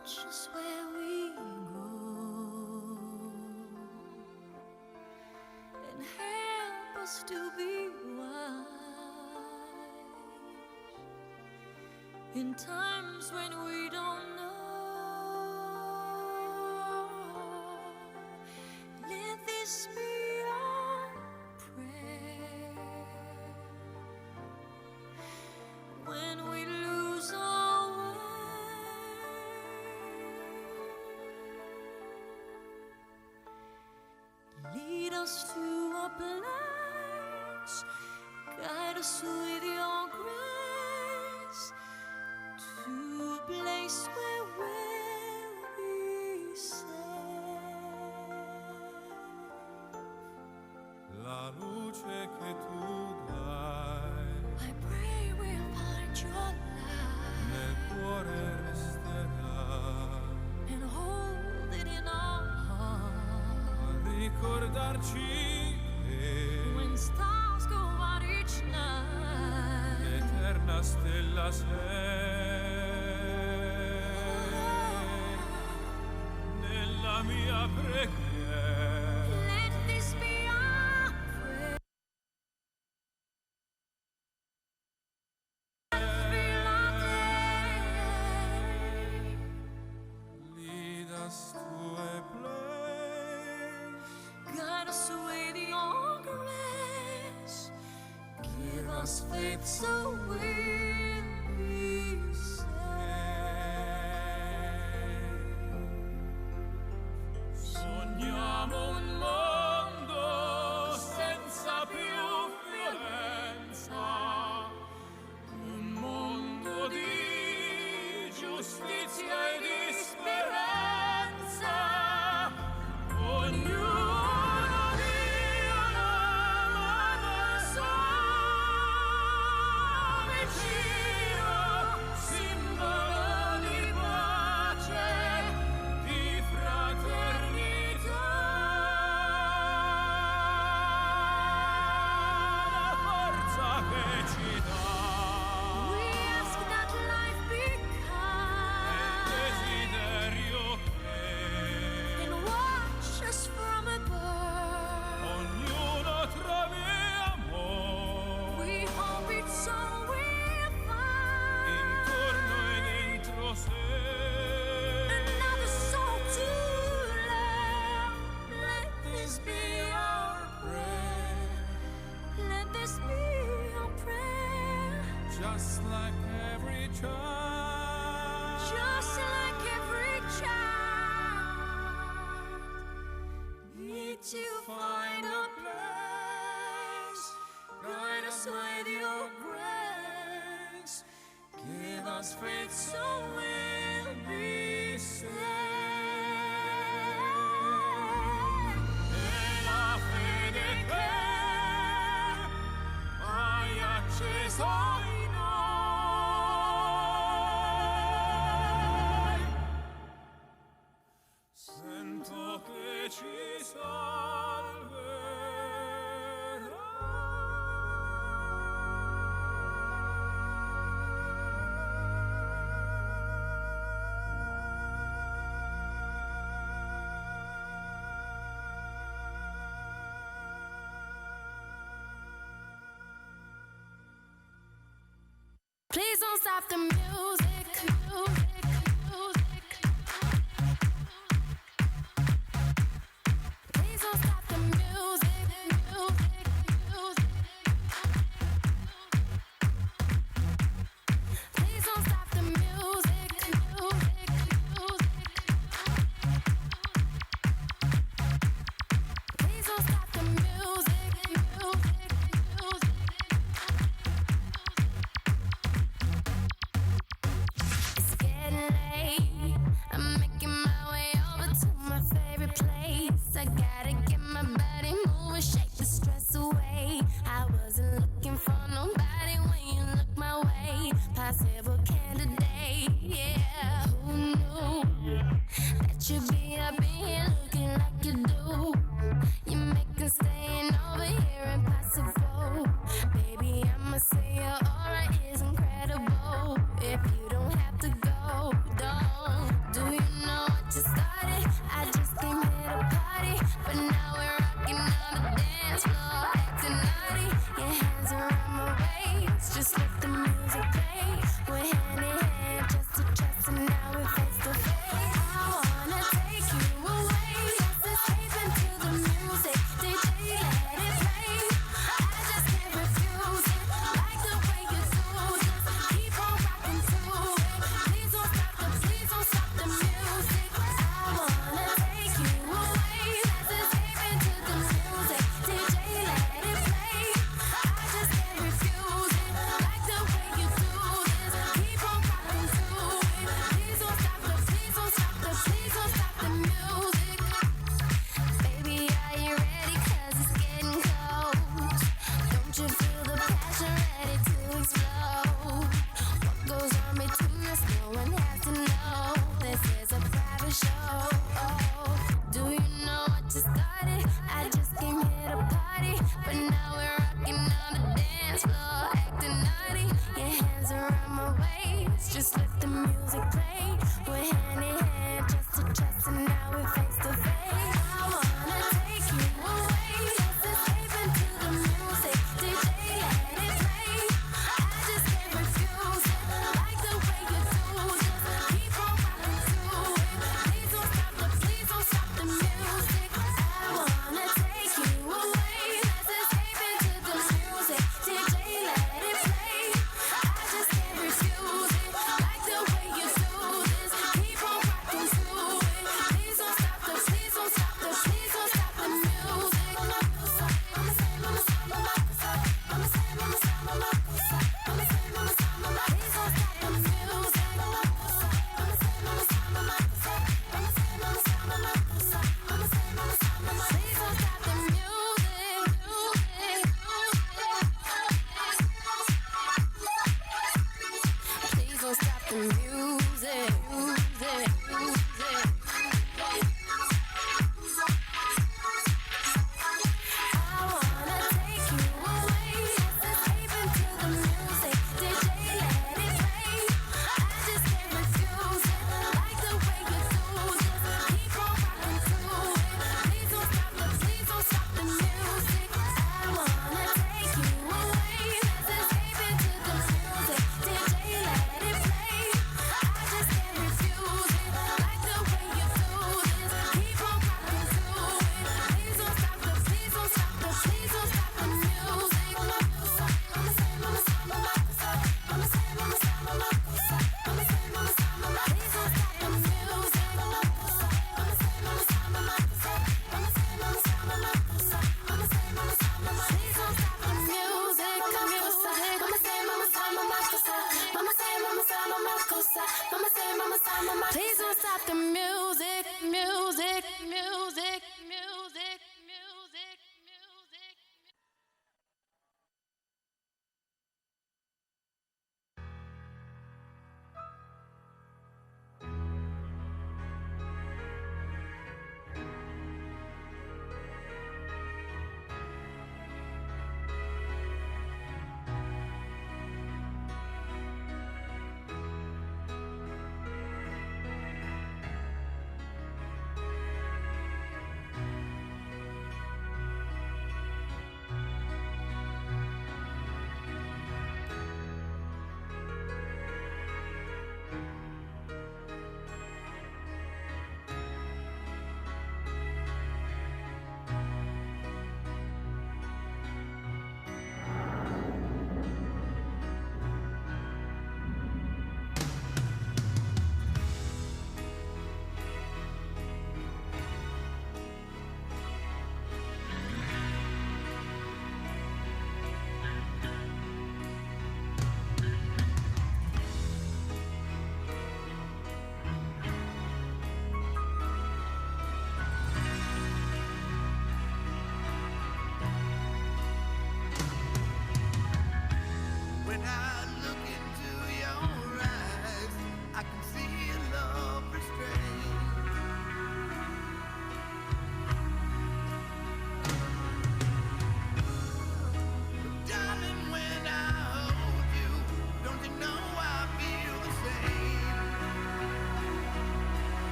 watch us where we go and help us to be wise in times when we don't know. Let this be our prayer when we lose our way. Lead us to a place, guide us with your grace, to a place where we'll be safe. La luce che tu dai I pray we'll find your nel light cuore resterà, and hold it in our heart. a ricordarci che When stars go out each night, l'eterna stella sei nella mia preghiera. let this be our prayer. Feel our day. Lead us to a place, Guide us with your grace. Give us faith so we'll be safe. sogniamo un mondo senza più violenza, un mondo di giustizia e di speranza. Ognuno dia una mano al suo vicino, simbolo di pace, di fraternità. La forza che ci dà We ask that life be il kind desiderio che and watch us from above. ognuno trovi amore We hope it's all we'll find. intorno e dentro sé. Another soul to love. Let this be our prayer. Let this be our prayer. Just like every child, Just like every child, need to find a place. Guide us with your grace. Give us faith so we'll be safe. e la fede che hai acceso in noi, sento che ci Please don't stop the music. Please don't stop the music. Please don't stop the music. Please don't stop the music.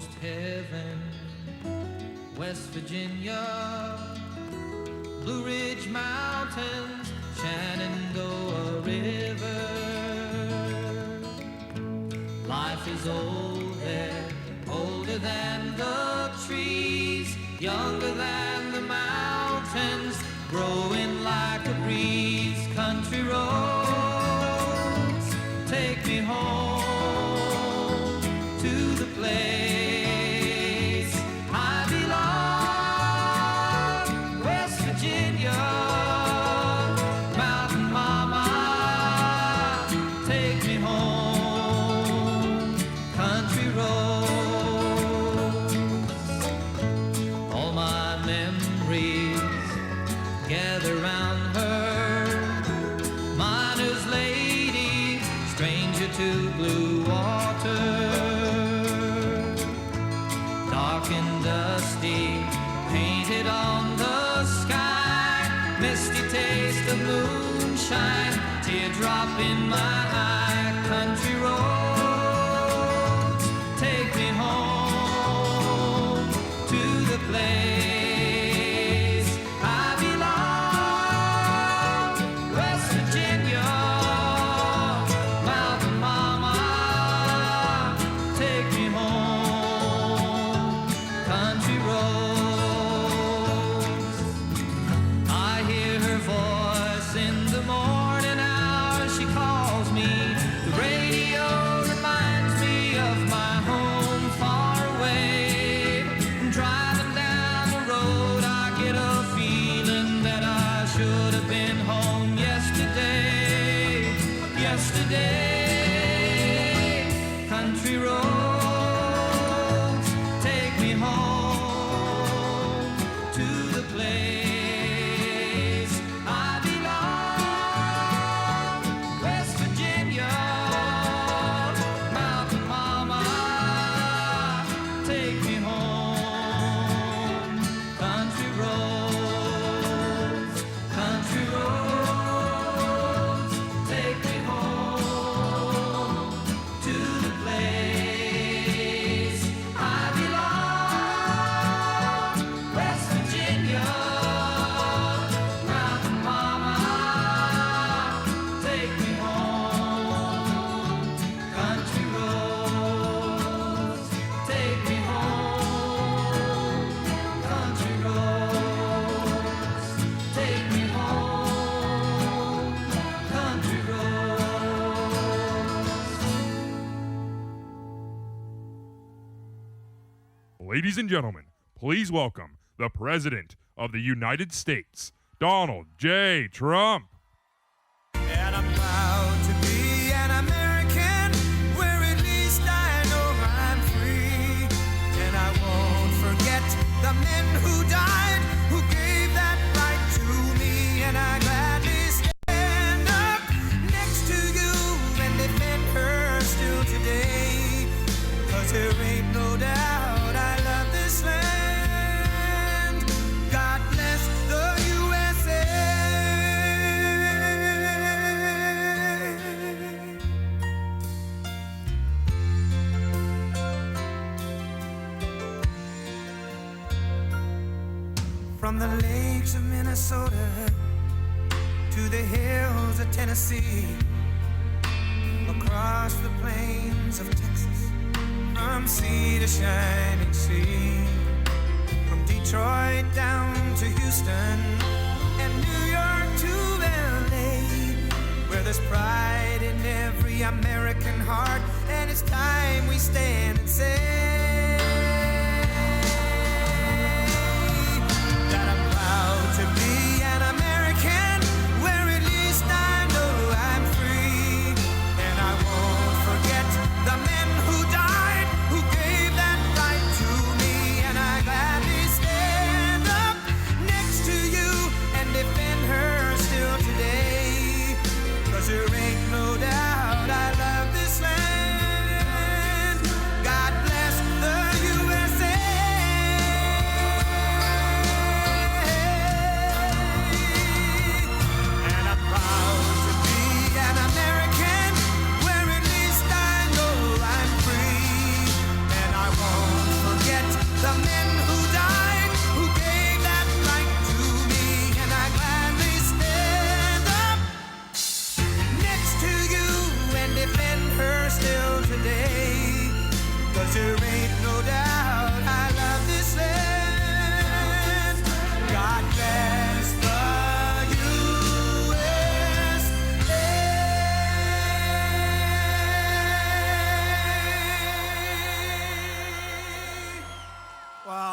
almost heaven. West Virginia, Blue Ridge Mountains, Shenandoah River. Life is old there, older than the trees, younger than the mountains, growing like a breeze. Country roads, take me home to the place I belong. West Virginia, Mountain Mama, take me home. Country roads, all my memories gather round her. Miner's lady, stranger to blue water. Dark and dusty, painted on the sky. Misty taste of moonshine, teardrop in my eye. Country roads, take me home to the place I belong. West Virginia, Mountain Mama, take me home. Country roads, I hear her voice in the morning hours. She calls me. The radio reminds me of my home far away. Driving down the road, I get a feeling that I should have been home yesterday. Yesterday, country roads, take me home to the place I belong. West Virginia, Mountain Mama, take me home. Country roads, country roads, take me home to the place I belong. West Virginia, Mountain Mama, take me home. Country roads, take me home. Country roads, take me home. Country roads. Ladies and gentlemen, please welcome the President of the United States, Donald J. Trump. And I'm proud to be an American, where at least I know I'm free. And I won't forget the men who died, who gave that right to me. And I gladly stand up next to you and defend her still today. 'Cause there ain't no doubt I love this land. God bless the USA. From the lakes of Minnesota to the hills of Tennessee, across the plains of Texas, from sea to shining sea, from Detroit down to Houston and New York to LA, where there's pride in every American heart, and it's time we stand and say that I'm proud to be an American, where at least I know I'm free. And I won't forget the men who died, who gave that right to me. And I gladly stand up next to you and defend her still today. 'Cause there ain't no doubt I love this land.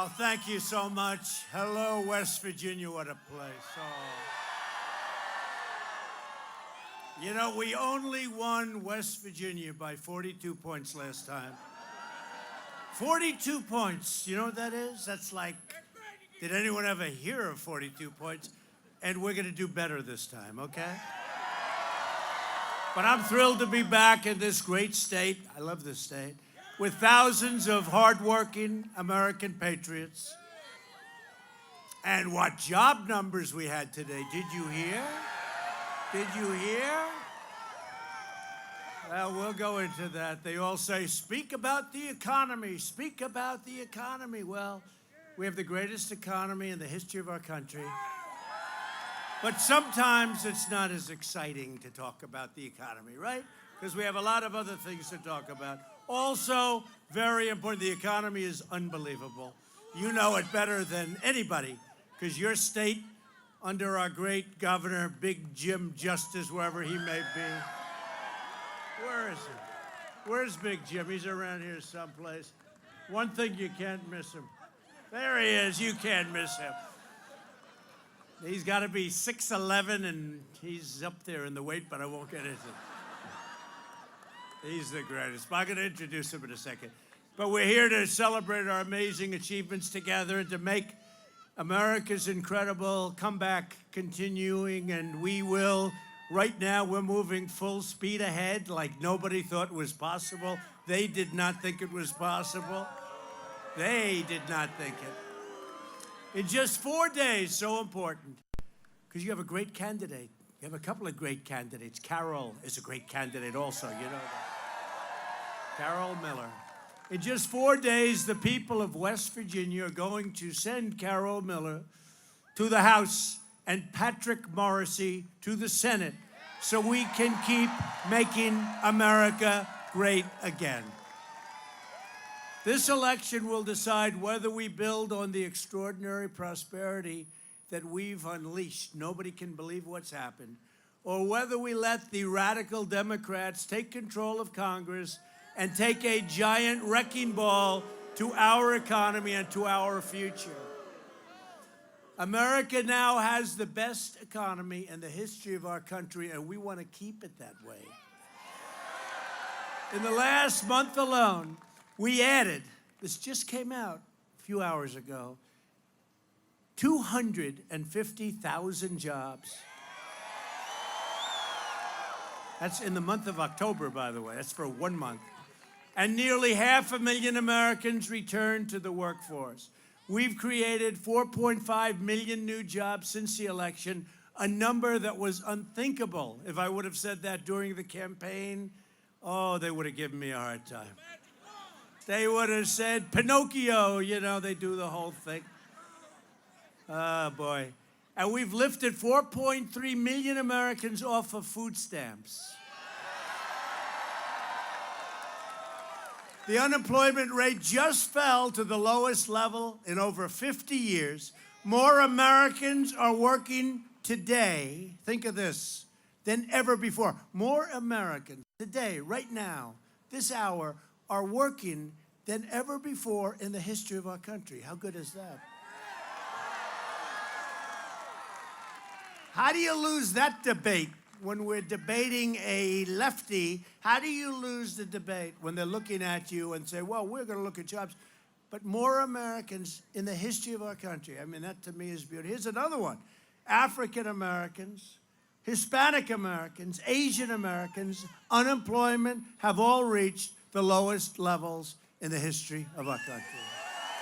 Well, thank you so much. Hello, West Virginia. What a place. Oh. You know, we only won West Virginia by 42 points last time. 42 points. You know what that is? That's like, did anyone ever hear of 42 points? And we're going to do better this time, okay? But I'm thrilled to be back in this great state. I love this state. With thousands of hardworking American patriots. And what job numbers we had today. Did you hear? Did you hear? Well, we'll go into that. They all say, speak about the economy, speak about the economy. Well, we have the greatest economy in the history of our country. But sometimes it's not as exciting to talk about the economy, right? Because we have a lot of other things to talk about. Also, very important, the economy is unbelievable. You know it better than anybody, because your state, under our great governor, Big Jim Justice, wherever he may be. Where is he? Where's Big Jim? He's around here someplace. One thing, you can't miss him. There he is. You can't miss him. He's got to be 6'11", and he's up there in the weight, but I won't get into it. He's the greatest. I'm going to introduce him in a second. But we're here to celebrate our amazing achievements together and to make America's incredible comeback continuing, and we will. Right now, we're moving full speed ahead like nobody thought was possible. They did not think it was possible. They did not think it. In just 4 days, so important, because you have a great candidate. You have a couple of great candidates. Carol is a great candidate also, you know that. Carol Miller. In just 4 days, the people of West Virginia are going to send Carol Miller to the House and Patrick Morrisey to the Senate so we can keep making America great again. This election will decide whether we build on the extraordinary prosperity that we've unleashed. Nobody can believe what's happened. Or whether we let the radical Democrats take control of Congress and take a giant wrecking ball to our economy and to our future. America now has the best economy in the history of our country, and we want to keep it that way. In the last month alone, we added, this just came out a few hours ago, 250,000 jobs. That's in the month of October, by the way. That's for 1 month. And nearly 500,000 Americans returned to the workforce. We've created 4.5 million new jobs since the election, a number that was unthinkable. If I would have said that during the campaign, oh, they would have given me a hard time. They would have said, Pinocchio, you know, they do the whole thing. Oh, boy. And we've lifted 4.3 million Americans off of food stamps. The unemployment rate just fell to the lowest level in over 50 years. More Americans are working today, think of this, than ever before. More Americans today, right now, this hour, are working than ever before in the history of our country. How good is that? How do you lose that debate when we're debating a lefty? How do you lose the debate when they're looking at you and say, well, we're going to look at jobs? But more Americans in the history of our country. I mean, that to me is beautiful. Here's another one. African Americans, Hispanic Americans, Asian Americans, unemployment have all reached the lowest levels in the history of our country.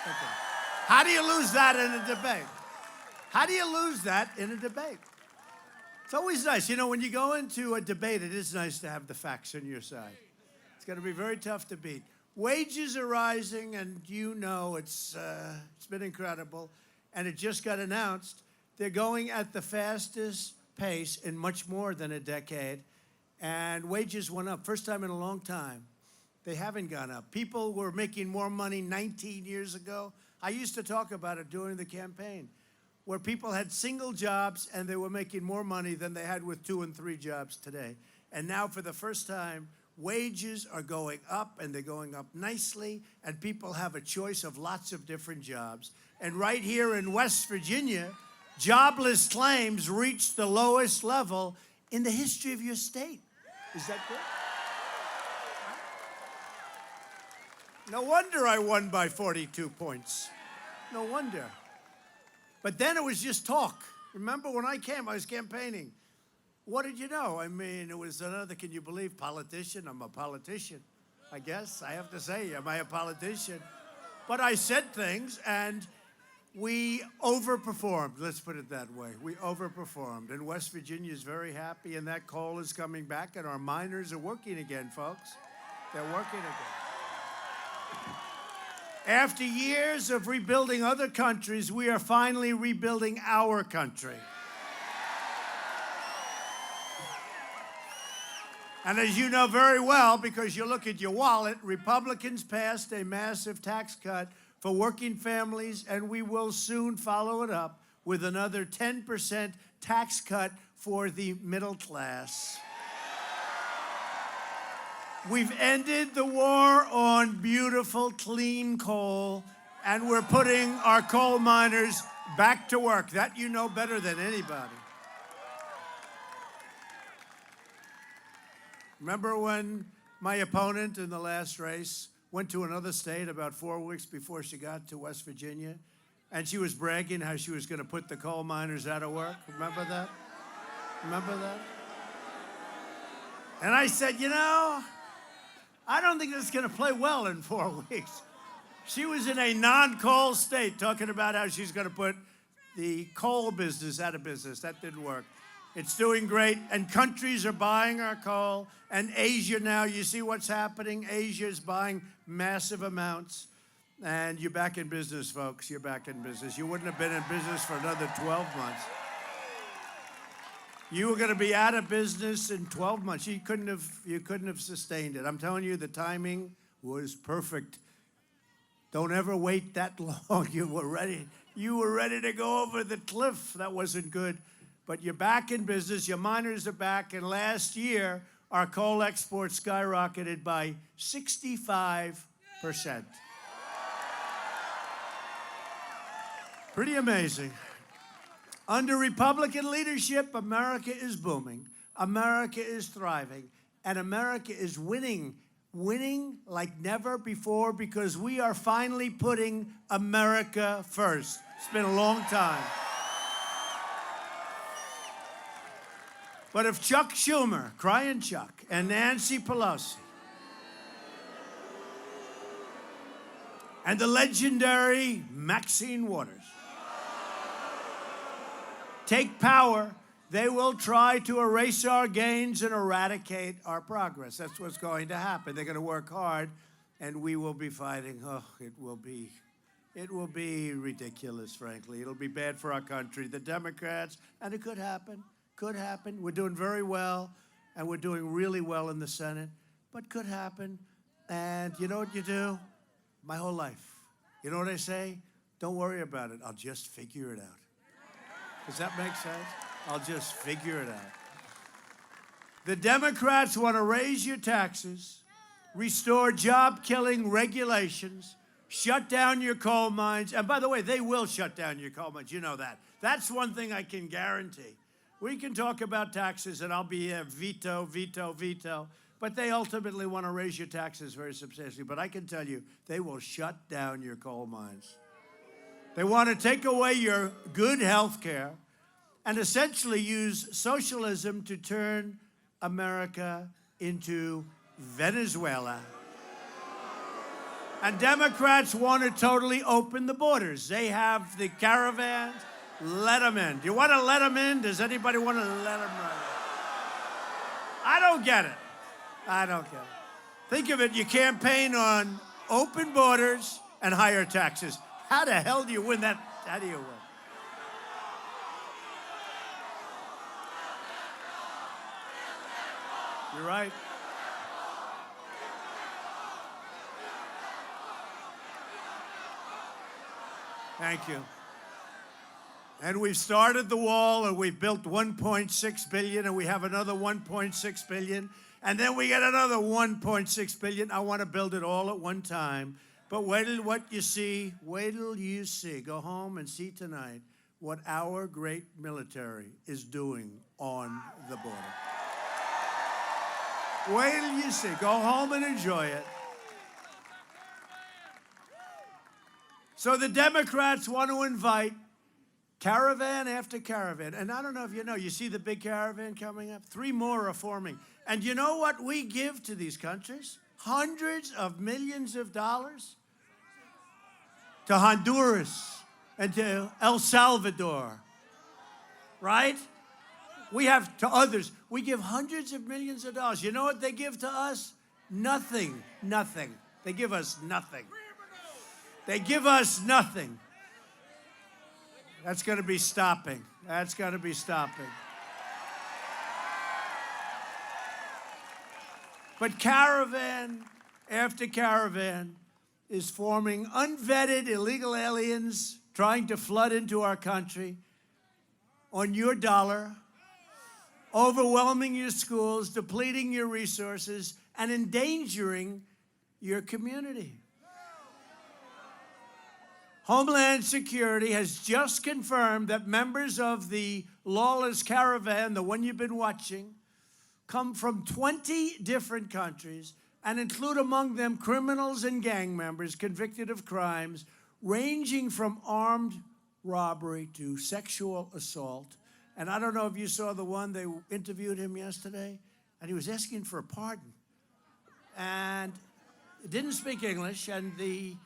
Okay. How do you lose that in a debate? How do you lose that in a debate? It's always nice. You know, when you go into a debate, it is nice to have the facts on your side. It's going to be very tough to beat. Wages are rising, and you know it's been incredible. And it just got announced. They're going at the fastest pace in much more than a decade. And wages went up. First time in a long time. They haven't gone up. People were making more money 19 years ago. I used to talk about it during the campaign, where people had single jobs and they were making more money than they had with 2 and 3 jobs today. And now for the first time, Wages are going up, and they're going up nicely, and people have a choice of lots of different jobs. And right here in West Virginia, jobless claims reached the lowest level in the history of your state. Is that good? No wonder I won by 42 points. No wonder. But then it was just talk. Remember when I came, I was campaigning. What did you know? I mean, it was another, can you believe, politician? I'm a politician, I guess. I have to say, am I a politician? But I said things, and we overperformed. Let's put it that way. We overperformed. And West Virginia is very happy, and that coal is coming back, and our miners are working again, folks. They're working again. After years of rebuilding other countries, we are finally rebuilding our country. And as you know very well, because you look at your wallet, Republicans passed a massive tax cut for working families, and we will soon follow it up with another 10% tax cut for the middle class. We've ended the war on beautiful, clean coal, and we're putting our coal miners back to work. That you know better than anybody. Remember when my opponent in the last race went to another state about 4 weeks before she got to West Virginia, and she was bragging how she was going to put the coal miners out of work? Remember that? Remember that? And I said, you know, I don't think that's going to play well in 4 weeks. She was in a non-coal state talking about how she's going to put the coal business out of business. That didn't work. It's doing great, and countries are buying our coal. And Asia now, you see what's happening? Asia is buying massive amounts. And you're back in business, folks. You're back in business. You wouldn't have been in business for another 12 months. You were going to be out of business in 12 months. You couldn't have sustained it. I'm telling you, the timing was perfect. Don't ever wait that long. You were ready to go over the cliff. That wasn't good. But you're back in business. Your miners are back. And last year, our coal exports skyrocketed by 65%. Pretty amazing. Under Republican leadership, America is booming. America is thriving. And America is winning like never before because we are finally putting America first. It's been a long time. But if Chuck Schumer, Crying Chuck, and Nancy Pelosi, and the legendary Maxine Waters take power, they will try to erase our gains and eradicate our progress. That's what's going to happen. They're going to work hard, and we will be fighting. Oh, it will be ridiculous, frankly. It'll be bad for our country. The Democrats, and it could happen. Could happen. We're doing very well, and we're doing really well in the Senate, but could happen. And you know what you do? My whole life. You know what I say? Don't worry about it. I'll just figure it out. Does that make sense? I'll just figure it out. The Democrats want to raise your taxes, restore job-killing regulations, shut down your coal mines. And by the way, they will shut down your coal mines. You know that. That's one thing I can guarantee. We can talk about taxes, and I'll be a veto, but they ultimately want to raise your taxes very substantially. But I can tell you, they will shut down your coal mines. They want to take away your good health care and essentially use socialism to turn America into Venezuela. And Democrats want to totally open the borders. They have the caravans. Let them in. Do you want to let them in? Does anybody want to let them in? I don't get it. I don't get it. Think of it. You campaign on open borders and higher taxes. How the hell do you win that? How do you win? You're right. Thank you. And we've started the wall, and we've built 1.6 billion, and we have another 1.6 billion, and then we get another 1.6 billion. I want to build it all at one time. But wait till what you see. Wait till you see. Go home and see tonight what our great military is doing on the border. Wait till you see. Go home and enjoy it. So the Democrats want to invite caravan after caravan. And I don't know if you know, you see the big caravan coming up? 3 more are forming. And you know what we give to these countries? Hundreds of millions of dollars to Honduras and to El Salvador, right? We have to others. We give hundreds of millions of dollars. You know what they give to us? Nothing. Nothing. They give us nothing. They give us nothing. That's going to be stopping. That's going to be stopping. But caravan after caravan is forming, unvetted illegal aliens trying to flood into our country on your dollar, overwhelming your schools, depleting your resources, and endangering your community. Homeland Security has just confirmed that members of the lawless caravan, the one you've been watching, come from 20 different countries and include among them criminals and gang members convicted of crimes ranging from armed robbery to sexual assault. And I don't know if you saw the one, they interviewed him yesterday, and he was asking for a pardon. And didn't speak English, and the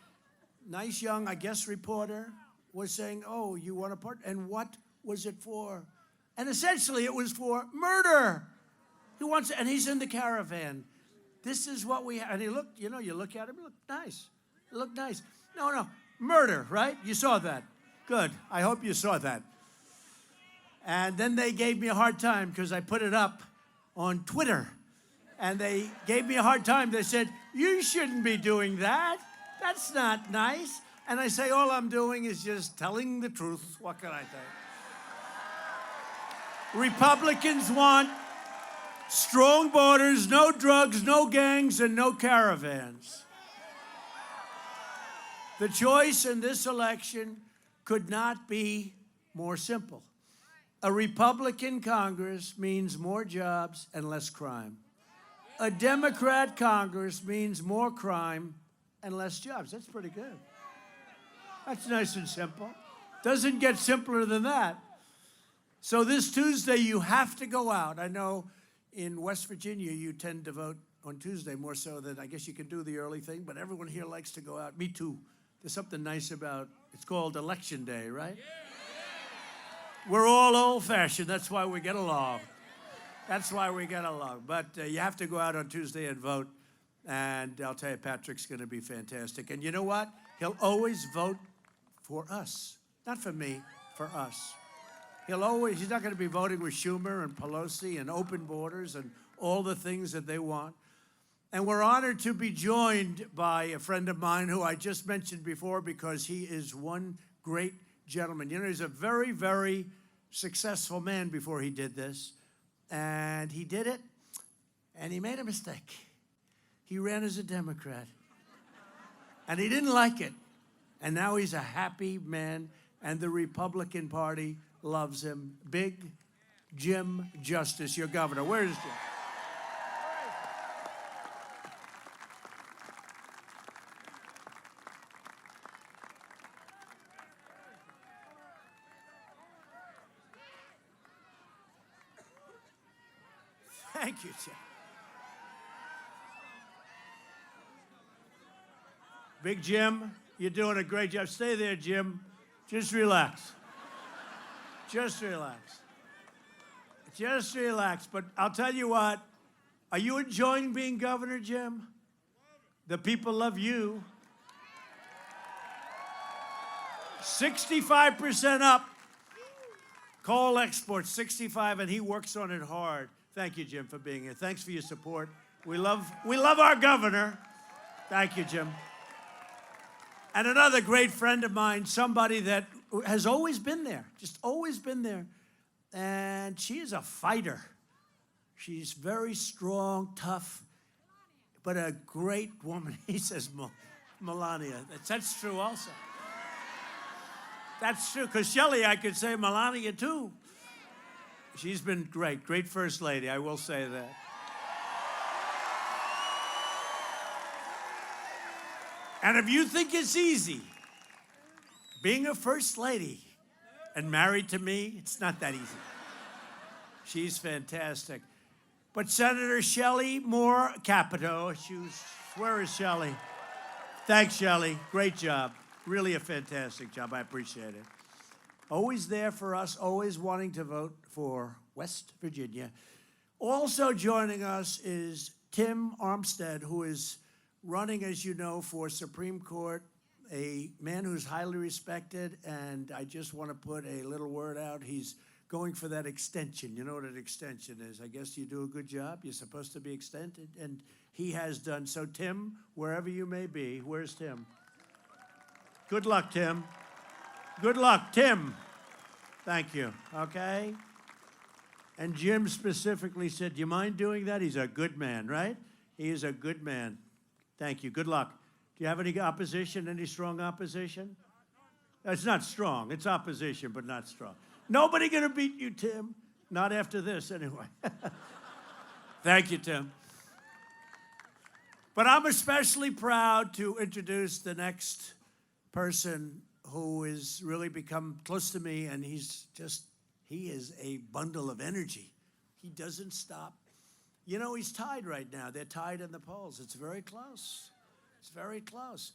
nice young, I guess, reporter was saying, oh, you want a pardon? And what was it for? And essentially it was for murder. He wants, and he's in the caravan. This is what we have. And he looked, you know, you look at him, he looked nice. He looked nice. No, murder, right? You saw that. Good. I hope you saw that. And then they gave me a hard time because I put it up on Twitter. And they gave me a hard time. They said, you shouldn't be doing that. That's not nice. And I say, all I'm doing is just telling the truth. What can I say? Republicans want strong borders, no drugs, no gangs, and no caravans. The choice in this election could not be more simple. A Republican Congress means more jobs and less crime. A Democrat Congress means more crime and less jobs. That's pretty good. That's nice and simple. Doesn't get simpler than that. So this Tuesday, you have to go out. I know in West Virginia, you tend to vote on Tuesday more so than I guess you can do the early thing, but everyone here likes to go out. Me too. There's something nice about, it's called Election Day, right? We're all old-fashioned. That's why we get along. That's why we get along. But you have to go out on Tuesday and vote. And I'll tell you, Patrick's going to be fantastic. And you know what? He'll always vote for us. Not for me, for us. He's not going to be voting with Schumer and Pelosi and open borders and all the things that they want. And we're honored to be joined by a friend of mine who I just mentioned before because he is one great gentleman. You know, he's a very, very successful man before he did this. And he did it, and he made a mistake. He ran as a Democrat, and he didn't like it. And now he's a happy man, and the Republican Party loves him. Big Jim Justice, your governor. Where is Jim? Thank you, Jim. Big Jim, you're doing a great job. Stay there, Jim. Just relax. Just relax. Just relax. But I'll tell you what, are you enjoying being governor, Jim? The people love you. 65% up. Coal exports, 65, and he works on it hard. Thank you, Jim, for being here. Thanks for your support. We love our governor. Thank you, Jim. And another great friend of mine, somebody that has always been there, just always been there. And she is a fighter. She's very strong, tough, but a great woman. He says Melania. That's true also. That's true, because Shelley, I could say Melania too. She's been great, great first lady, I will say that. And if you think it's easy, being a first lady and married to me, it's not that easy. She's fantastic. But Senator Shelley Moore Capito, where is Shelley? Thanks, Shelley. Great job. Really a fantastic job. I appreciate it. Always there for us, always wanting to vote for West Virginia. Also joining us is Tim Armstead, who is running, as you know, for Supreme Court, a man who's highly respected, and I just want to put a little word out. He's going for that extension. You know what an extension is. I guess you do a good job. You're supposed to be extended, and he has done. So, Tim, wherever you may be, where's Tim? Good luck, Tim. Good luck, Tim. Thank you, okay? And Jim specifically said, do you mind doing that? He's a good man, right? He is a good man. Thank you. Good luck. Do you have any opposition, any strong opposition? It's not strong. It's opposition, but not strong. Nobody going to beat you, Tim. Not after this, anyway. Thank you, Tim. But I'm especially proud to introduce the next person who has really become close to me, and he is a bundle of energy. He doesn't stop. You know, he's tied right now. They're tied in the polls. It's very close. It's very close.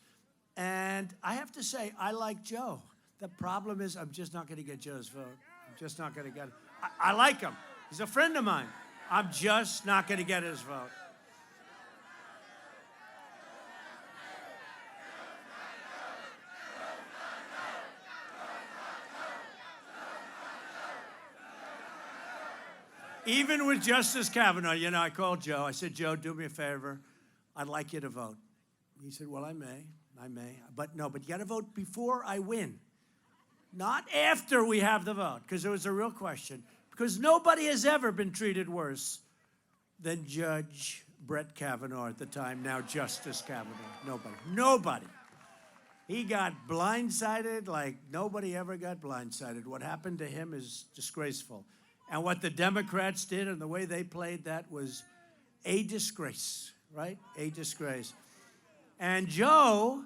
And I have to say, I like Joe. The problem is I'm just not going to get Joe's vote. I'm just not going to get it. I like him. He's a friend of mine. I'm just not going to get his vote. Even with Justice Kavanaugh, you know, I called Joe. I said, Joe, do me a favor. I'd like you to vote. He said, well, I may. But you got to vote before I win. Not after we have the vote, because it was a real question. Because nobody has ever been treated worse than Judge Brett Kavanaugh at the time, now Justice Kavanaugh. Nobody. He got blindsided like nobody ever got blindsided. What happened to him is disgraceful. And what the Democrats did and the way they played that was a disgrace, right? A disgrace. And Joe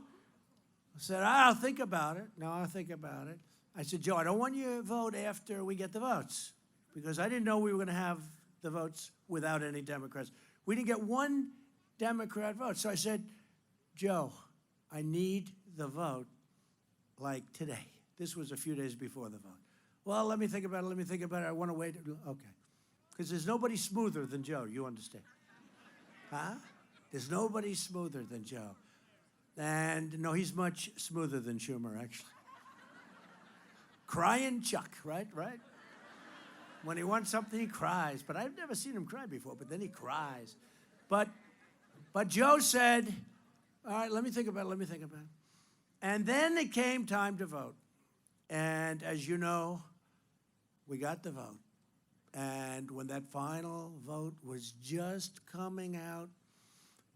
said, I'll think about it. No, I'll think about it. I said, Joe, I don't want you to vote after we get the votes, because I didn't know we were going to have the votes without any Democrats. We didn't get one Democrat vote. So I said, Joe, I need the vote like today. This was a few days before the vote. Well, let me think about it. I want to wait. Okay. Because there's nobody smoother than Joe, you understand? Huh? There's nobody smoother than Joe. And no, he's much smoother than Schumer, actually. Crying Chuck, right? When he wants something, he cries. But I've never seen him cry before, but then he cries. But Joe said, all right, let me think about it. And then it came time to vote. And as you know, we got the vote. And when that final vote was just coming out,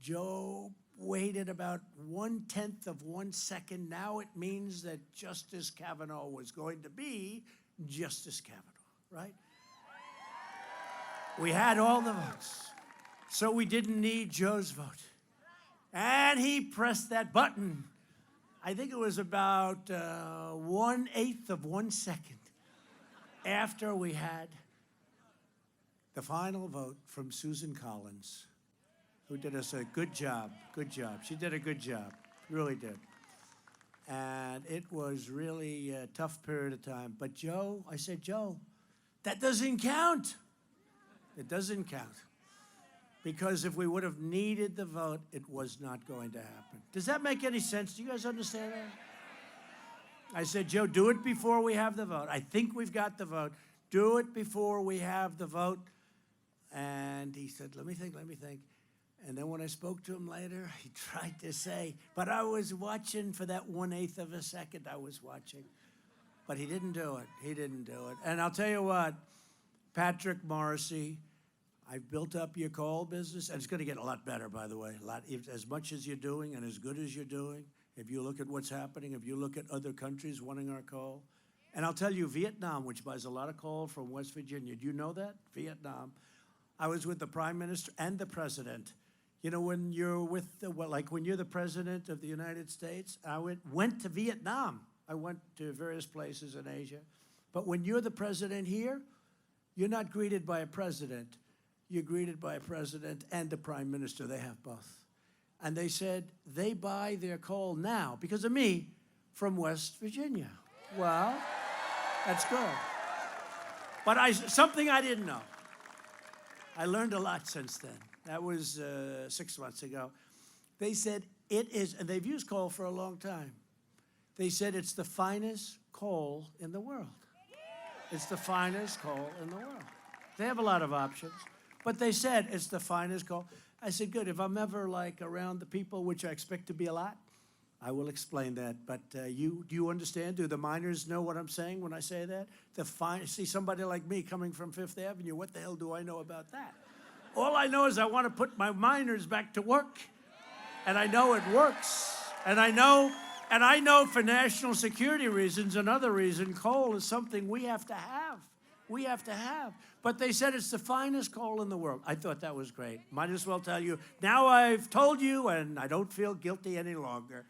Joe waited about 1/10 of 1 second. Now it means that Justice Kavanaugh was going to be Justice Kavanaugh, right? We had all the votes. So we didn't need Joe's vote. And he pressed that button. I think it was about 1/8 of 1 second after we had the final vote from Susan Collins, who did us a good job. She did a good job, really did. And it was really a tough period of time. But Joe, I said, Joe, that doesn't count. It doesn't count. Because if we would have needed the vote, it was not going to happen. Does that make any sense? Do you guys understand that? I said, Joe, do it before we have the vote. I think we've got the vote. Do it before we have the vote. And he said, let me think. And then when I spoke to him later, he tried to say, but I was watching for that 1/8 of a second, I was watching. But he didn't do it. He didn't do it. And I'll tell you what, Patrick Morrissey, I've built up your coal business, and it's going to get a lot better, by the way. As much as you're doing and as good as you're doing, if you look at what's happening, if you look at other countries wanting our coal. And I'll tell you, Vietnam, which buys a lot of coal from West Virginia, do you know that? Vietnam. I was with the Prime Minister and the President. You know, when you're with, when you're the President of the United States, I went to Vietnam. I went to various places in Asia. But when you're the President here, you're not greeted by a President. You're greeted by a President and a Prime Minister. They have both. And they said they buy their coal now, because of me, from West Virginia. Well, that's good. But something I didn't know. I learned a lot since then. That was 6 months ago. They said it is, and they've used coal for a long time. They said it's the finest coal in the world. It's the finest coal in the world. They have a lot of options, but they said it's the finest coal. I said, good, if I'm ever around the people, which I expect to be a lot, I will explain that. But do you understand? Do the miners know what I'm saying when I say that? See somebody like me coming from Fifth Avenue, what the hell do I know about that? All I know is I want to put my miners back to work. And I know it works. And I know for national security reasons, another reason, coal is something we have to have. We have to have. But they said it's the finest coal in the world. I thought that was great. Might as well tell you. Now I've told you, and I don't feel guilty any longer.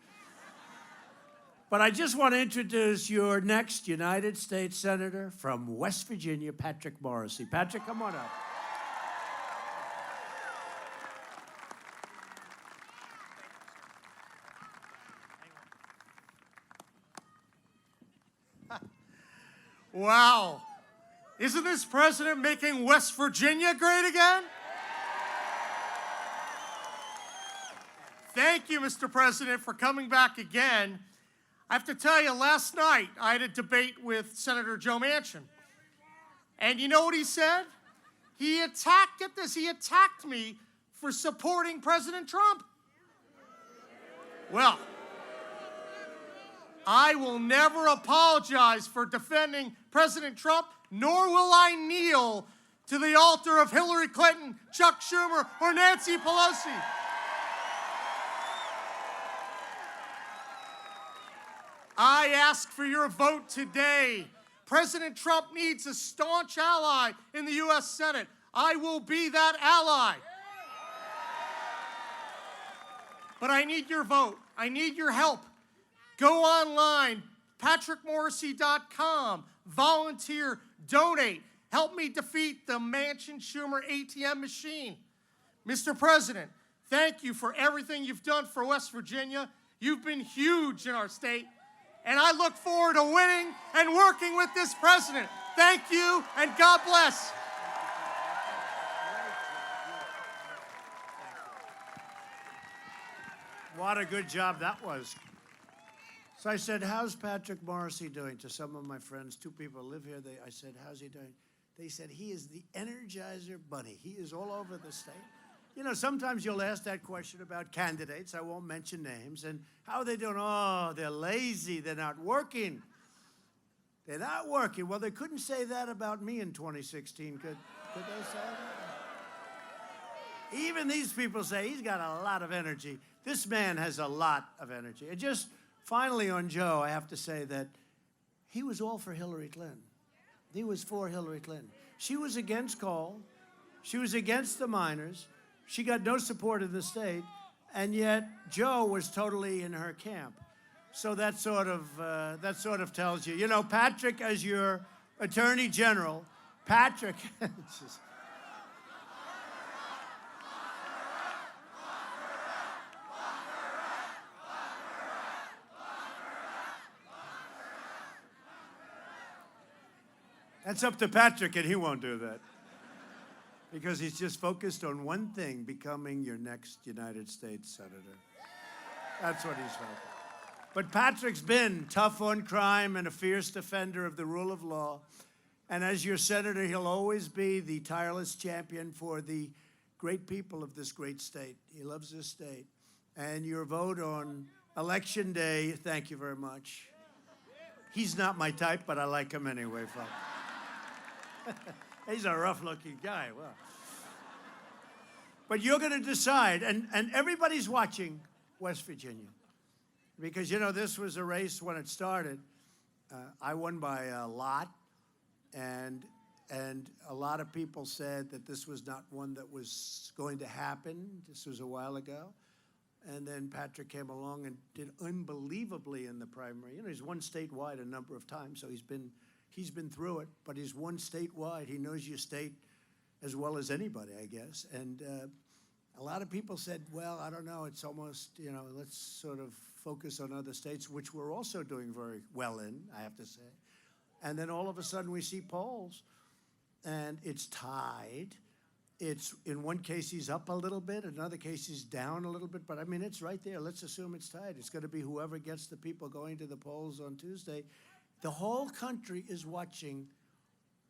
But I just want to introduce your next United States Senator from West Virginia, Patrick Morrissey. Patrick, come on up. Wow. Isn't this president making West Virginia great again? Thank you, Mr. President, for coming back again. I have to tell you, last night I had a debate with Senator Joe Manchin. And you know what he said? He attacked, get this, he attacked me for supporting President Trump. Well, I will never apologize for defending President Trump, nor will I kneel to the altar of Hillary Clinton, Chuck Schumer, or Nancy Pelosi. I ask for your vote today. President Trump needs a staunch ally in the U.S. Senate. I will be that ally. But I need your vote. I need your help. Go online, patrickmorrissey.com, volunteer, donate. Help me defeat the Manchin-Schumer ATM machine. Mr. President, thank you for everything you've done for West Virginia. You've been huge in our state, and I look forward to winning and working with this president. Thank you, and God bless. What a good job that was. So I said, how's Patrick Morrissey doing? To some of my friends, 2 people live here. I said, how's he doing? They said, he is the Energizer Bunny. He is all over the state. You know, sometimes you'll ask that question about candidates. I won't mention names. And how are they doing? Oh, they're lazy. They're not working. They're not working. Well, they couldn't say that about me in 2016. Could they say that? Even these people say he's got a lot of energy. This man has a lot of energy. And just finally on Joe, I have to say that he was all for Hillary Clinton. He was for Hillary Clinton. She was against coal. She was against the miners. She got no support in the state. And yet Joe was totally in her camp. So that sort of tells you. You know, Patrick, as your Attorney General, Patrick... That's up to Patrick, and he won't do that. Because he's just focused on one thing, becoming your next United States Senator. That's what he's focused on. But Patrick's been tough on crime and a fierce defender of the rule of law. And as your senator, he'll always be the tireless champion for the great people of this great state. He loves this state. And your vote on Election Day, thank you very much. He's not my type, but I like him anyway, folks. He's a rough-looking guy. Well, but you're going to decide, and everybody's watching West Virginia. Because, you know, this was a race when it started. I won by a lot, and a lot of people said that this was not one that was going to happen. This was a while ago. And then Patrick came along and did unbelievably in the primary. You know, he's won statewide a number of times, so he's been through it, but he's won statewide. He knows your state as well as anybody, I guess. And a lot of people said, well, I don't know, it's almost, you know, let's sort of focus on other states, which we're also doing very well in, I have to say. And then all of a sudden we see polls, and it's tied. It's, in one case, he's up a little bit. In another case, he's down a little bit. But, I mean, it's right there. Let's assume it's tied. It's going to be whoever gets the people going to the polls on Tuesday. The whole country is watching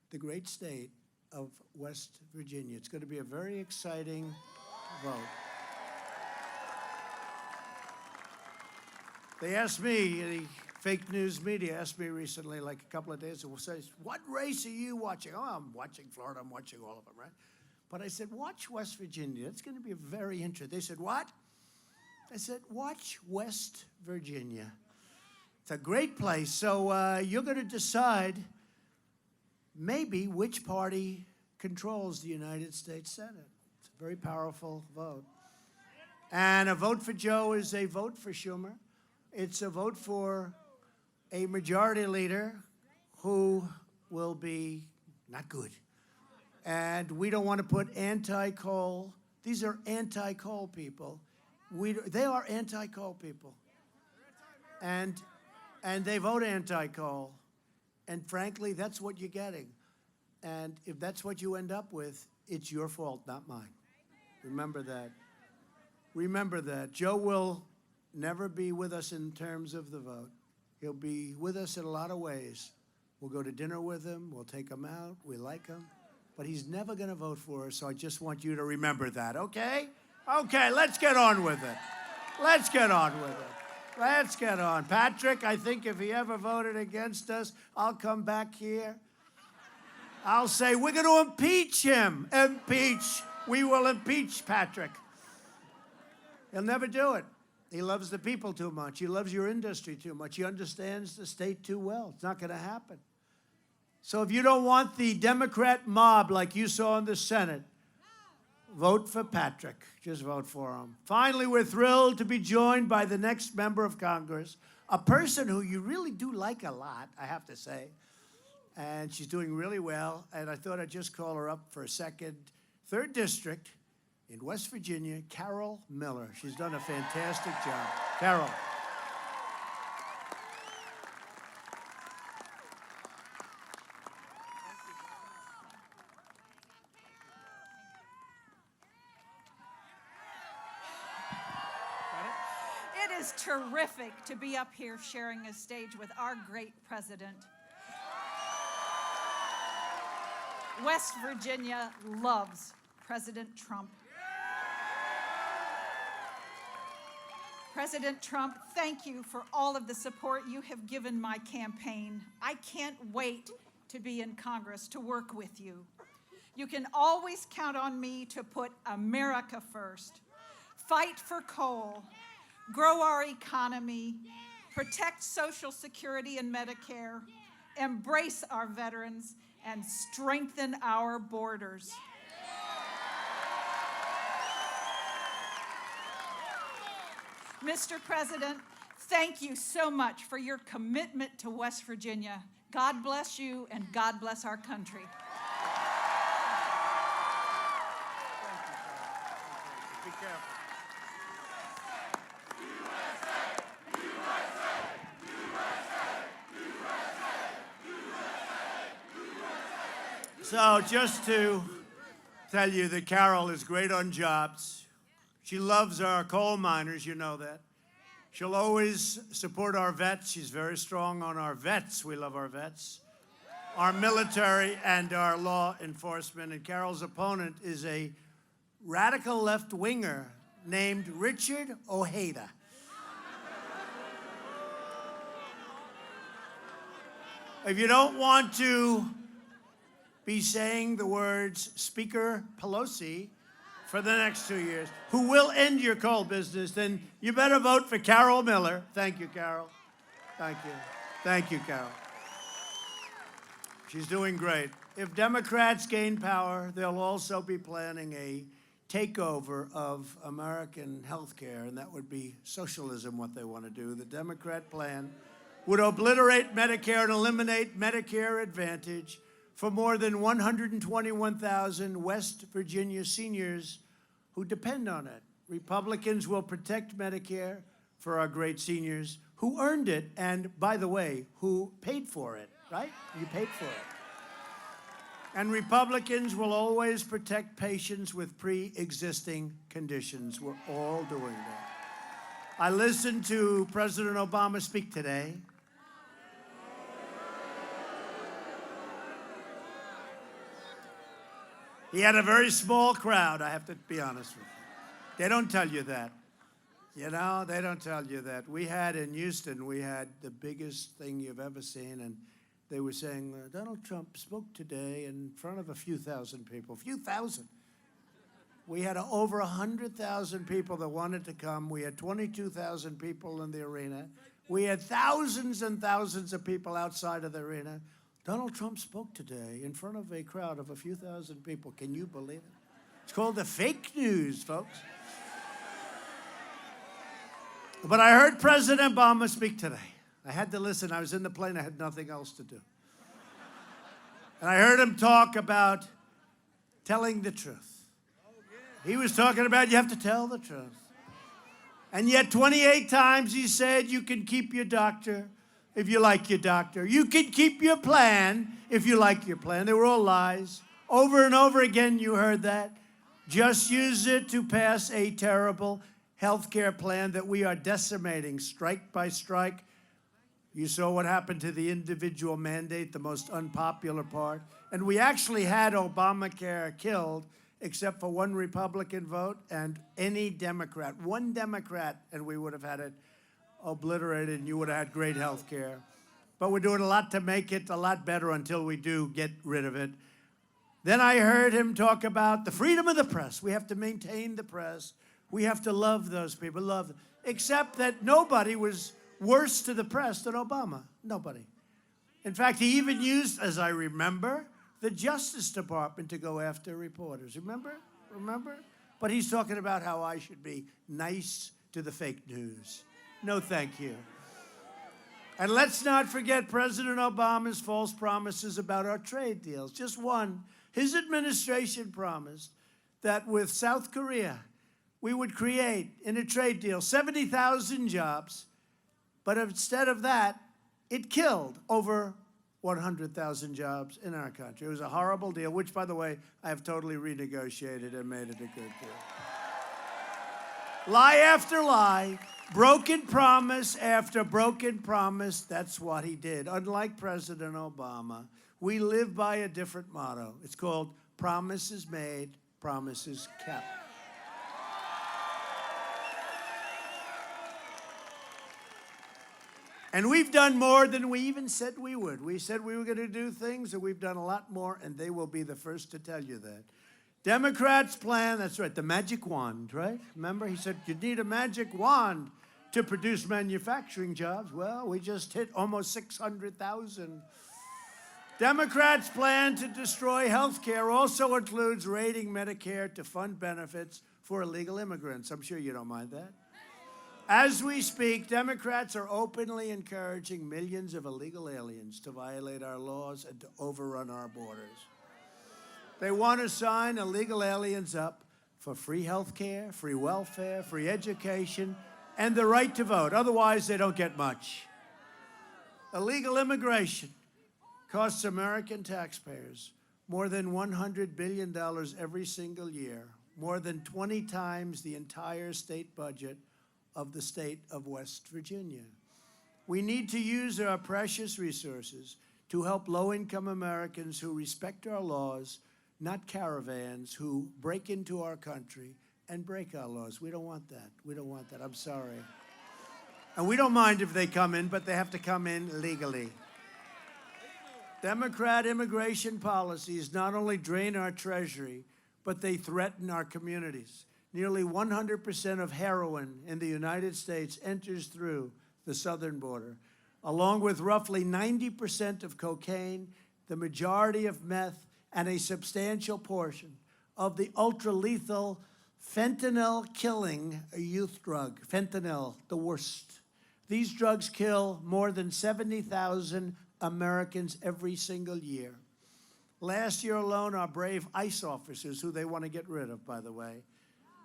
the great state of West Virginia. It's going to be a very exciting vote. They asked me, the fake news media asked me recently, like a couple of days ago, says, what race are you watching? Oh, I'm watching Florida. I'm watching all of them, right? But I said, watch West Virginia. It's going to be very interesting. They said, what? I said, watch West Virginia. It's a great place. So you're going to decide maybe which party controls the United States Senate. It's a very powerful vote. And a vote for Joe is a vote for Schumer. It's a vote for a majority leader who will be not good. And we don't want to put anti-coal. These are anti-coal people. They are anti-coal people. And they vote anti-coal. And frankly, that's what you're getting. And if that's what you end up with, it's your fault, not mine. Remember that. Remember that. Joe will never be with us in terms of the vote. He'll be with us in a lot of ways. We'll go to dinner with him. We'll take him out. We like him. But he's never going to vote for us, so I just want you to remember that, okay? Okay, let's get on with it. Let's get on with it. Let's get on. Patrick, I think if he ever voted against us, I'll come back here. I'll say, we're going to impeach him. Impeach. We will impeach Patrick. He'll never do it. He loves the people too much. He loves your industry too much. He understands the state too well. It's not going to happen. So if you don't want the Democrat mob like you saw in the Senate, vote for Patrick. Just vote for him. Finally, we're thrilled to be joined by the next member of Congress, a person who you really do like a lot, I have to say. And she's doing really well. And I thought I'd just call her up for a second. 3rd District in West Virginia, Carol Miller. She's done a fantastic job. Carol. It is terrific to be up here sharing a stage with our great president. West Virginia loves President Trump. President Trump, thank you for all of the support you have given my campaign. I can't wait to be in Congress to work with you. You can always count on me to put America first, fight for coal, grow our economy, protect Social Security and Medicare, embrace our veterans, and strengthen our borders. Mr. President, thank you so much for your commitment to West Virginia. God bless you, and God bless our country. Be careful. So just to tell you that Carol is great on jobs. She loves our coal miners, you know that. She'll always support our vets. She's very strong on our vets. We love our vets. Our military and our law enforcement. And Carol's opponent is a radical left-winger named Richard Ojeda. If you don't want to be saying the words Speaker Pelosi for the next 2 years, who will end your coal business, then you better vote for Carol Miller. Thank you, Carol. Thank you. Thank you, Carol. She's doing great. If Democrats gain power, they'll also be planning a takeover of American health care, and that would be socialism, what they want to do. The Democrat plan would obliterate Medicare and eliminate Medicare Advantage for more than 121,000 West Virginia seniors who depend on it. Republicans will protect Medicare for our great seniors who earned it and, by the way, who paid for it, right? You paid for it. And Republicans will always protect patients with pre-existing conditions. We're all doing that. I listened to President Obama speak today. He had a very small crowd, I have to be honest with you. They don't tell you that. You know, they don't tell you that. We had in Houston, we had the biggest thing you've ever seen, and they were saying, Donald Trump spoke today in front of a few thousand people. Few thousand. We had over 100,000 people that wanted to come. We had 22,000 people in the arena. We had thousands and thousands of people outside of the arena. Donald Trump spoke today in front of a crowd of a few thousand people. Can you believe it? It's called the fake news, folks. But I heard President Obama speak today. I had to listen. I was in the plane. I had nothing else to do. And I heard him talk about telling the truth. He was talking about you have to tell the truth. And yet 28 times he said you can keep your doctor if you like your doctor. You can keep your plan if you like your plan. They were all lies. Over and over again you heard that. Just use it to pass a terrible health care plan that we are decimating strike by strike. You saw what happened to the individual mandate, the most unpopular part. And we actually had Obamacare killed, except for one Republican vote and any Democrat. One Democrat, and we would have had it obliterated, and you would have had great health care. But we're doing a lot to make it a lot better until we do get rid of it. Then I heard him talk about the freedom of the press. We have to maintain the press. We have to love those people, love them. Except that nobody was worse to the press than Obama. Nobody. In fact, he even used, as I remember, the Justice Department to go after reporters. Remember? Remember? But he's talking about how I should be nice to the fake news. No, thank you. And let's not forget President Obama's false promises about our trade deals. Just one. His administration promised that with South Korea, we would create, in a trade deal, 70,000 jobs. But instead of that, it killed over 100,000 jobs in our country. It was a horrible deal, which, by the way, I have totally renegotiated and made it a good deal. Lie after lie, broken promise after broken promise, that's what he did. Unlike President Obama, we live by a different motto. It's called promises made, promises kept. And we've done more than we even said we would. We said we were going to do things, and we've done a lot more, and they will be the first to tell you that. Democrats' plan, that's right, the magic wand, right? Remember, he said you need a magic wand to produce manufacturing jobs. Well, we just hit almost 600,000. Democrats' plan to destroy health care also includes raiding Medicare to fund benefits for illegal immigrants. I'm sure you don't mind that. As we speak, Democrats are openly encouraging millions of illegal aliens to violate our laws and to overrun our borders. They want to sign illegal aliens up for free health care, free welfare, free education, and the right to vote. Otherwise, they don't get much. Illegal immigration costs American taxpayers more than $100 billion every single year, more than 20 times the entire state budget of the state of West Virginia. We need to use our precious resources to help low-income Americans who respect our laws, not caravans who break into our country and break our laws. We don't want that. We don't want that. I'm sorry. And we don't mind if they come in, but they have to come in legally. Democrat immigration policies not only drain our treasury, but they threaten our communities. Nearly 100% of heroin in the United States enters through the southern border, along with roughly 90% of cocaine, the majority of meth, and a substantial portion of the ultra-lethal fentanyl-killing youth drug. Fentanyl, the worst. These drugs kill more than 70,000 Americans every single year. Last year alone, our brave ICE officers, who they want to get rid of, by the way,